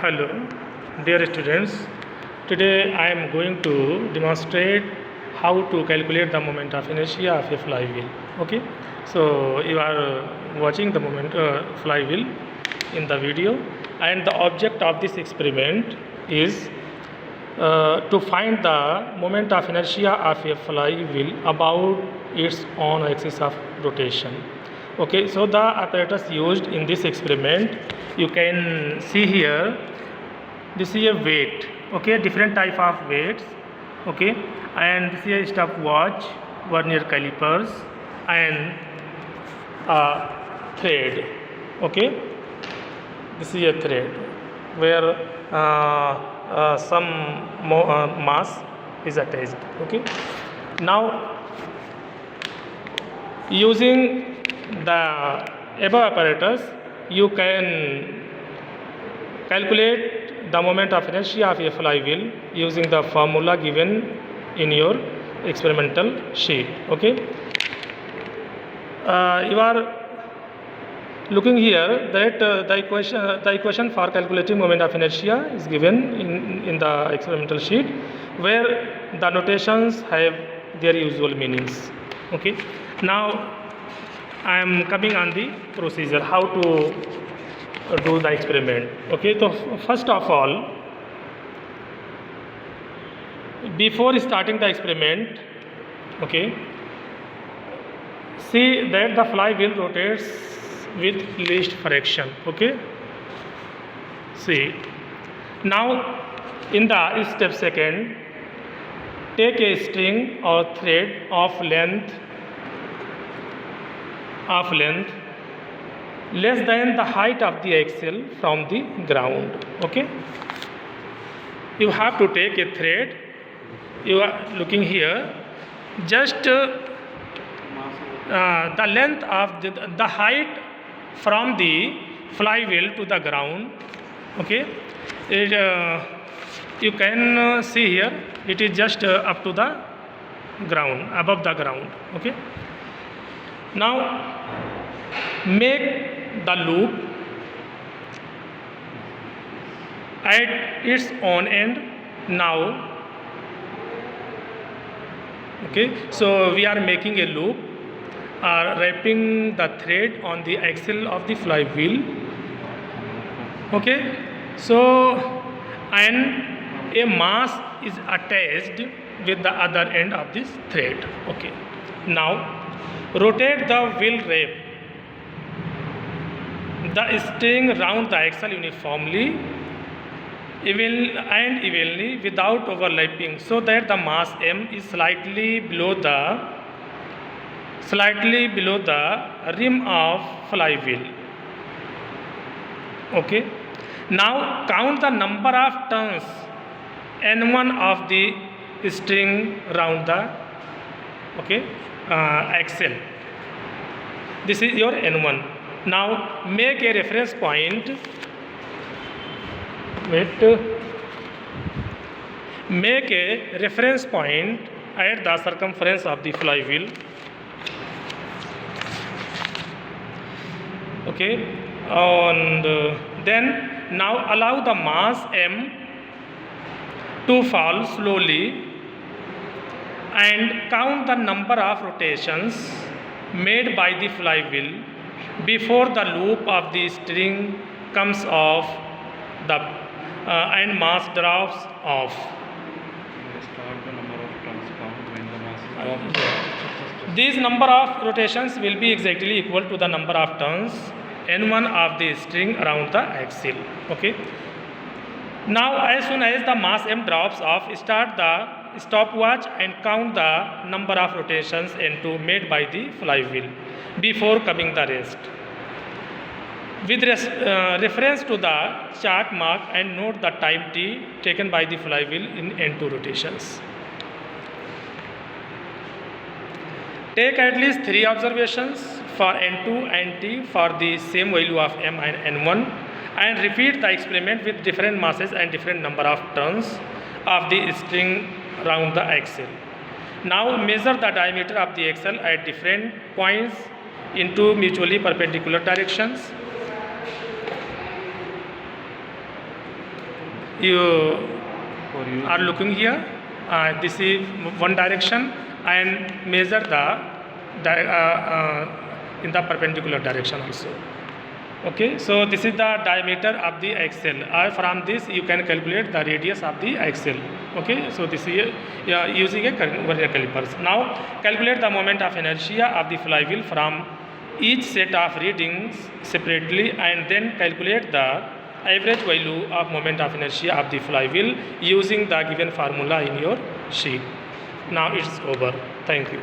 Hello, dear students. Today I am going to demonstrate how to calculate the moment of inertia of a flywheel. Okay, so you are watching the flywheel in the video, and the object of this experiment is to find the moment of inertia of a flywheel about its own axis of rotation. Okay, so the apparatus used in this experiment, you can see here, this is a weight. Okay, different type of weights. Okay, and this is a stopwatch, vernier calipers, and a thread. Okay, this is a thread where some mass is attached. Okay, now using the above apparatus, you can calculate the moment of inertia of a flywheel using the formula given in your experimental sheet. Okay, you are looking here that the equation for calculating moment of inertia is given in the experimental sheet, where the notations have their usual meanings. Okay, now I am coming on the procedure how to do the experiment. Okay, so first of all, before starting the experiment, okay, see that the flywheel rotates with least friction. Okay, see, now in the step second, take a string or thread of length less than the height of the axle from the ground. Okay, you have to take a thread, you are looking here, just the length of the height from the flywheel to the ground. Okay, you can see here it is just up to the ground, above the ground. Okay, now make the loop at its own end now. Okay, so we are making a loop, wrapping the thread on the axle of the flywheel. Okay, so and a mass is attached with the other end of this thread. Okay, now rotate the wheel wrap the string round the axle uniformly evenly without overlapping, so that the mass m is slightly below the rim of flywheel. Okay, now count the number of turns n1 of the string round the axle. This is your n1. Now make a reference point. Make a reference point at the circumference of the flywheel. Okay, and then now allow the mass m to fall slowly and count the number of rotations made by the flywheel before the loop of the string comes off and mass drops off. These number of rotations will be exactly equal to the number of turns n1 of the string around the axle. Okay, now as soon as the mass m drops off, start the stopwatch and count the number of rotations n2 made by the flywheel before coming the rest. With reference to the chart mark, and note the time t taken by the flywheel in n2 rotations. Take at least 3 observations for n2 and t for the same value of m and n1, and repeat the experiment with different masses and different number of turns of the string round the axle. Now measure the diameter of the axle at different points in two mutually perpendicular directions. you For you. are looking here. This is one direction, and measure in the perpendicular direction also. Okay, so this is the diameter of the axle. From this you can calculate the radius of the axle. Okay, so this is using a vernier calipers. Now calculate the moment of inertia of the flywheel from each set of readings separately, and then calculate the average value of moment of inertia of the flywheel using the given formula in your sheet. Now it's over. Thank you.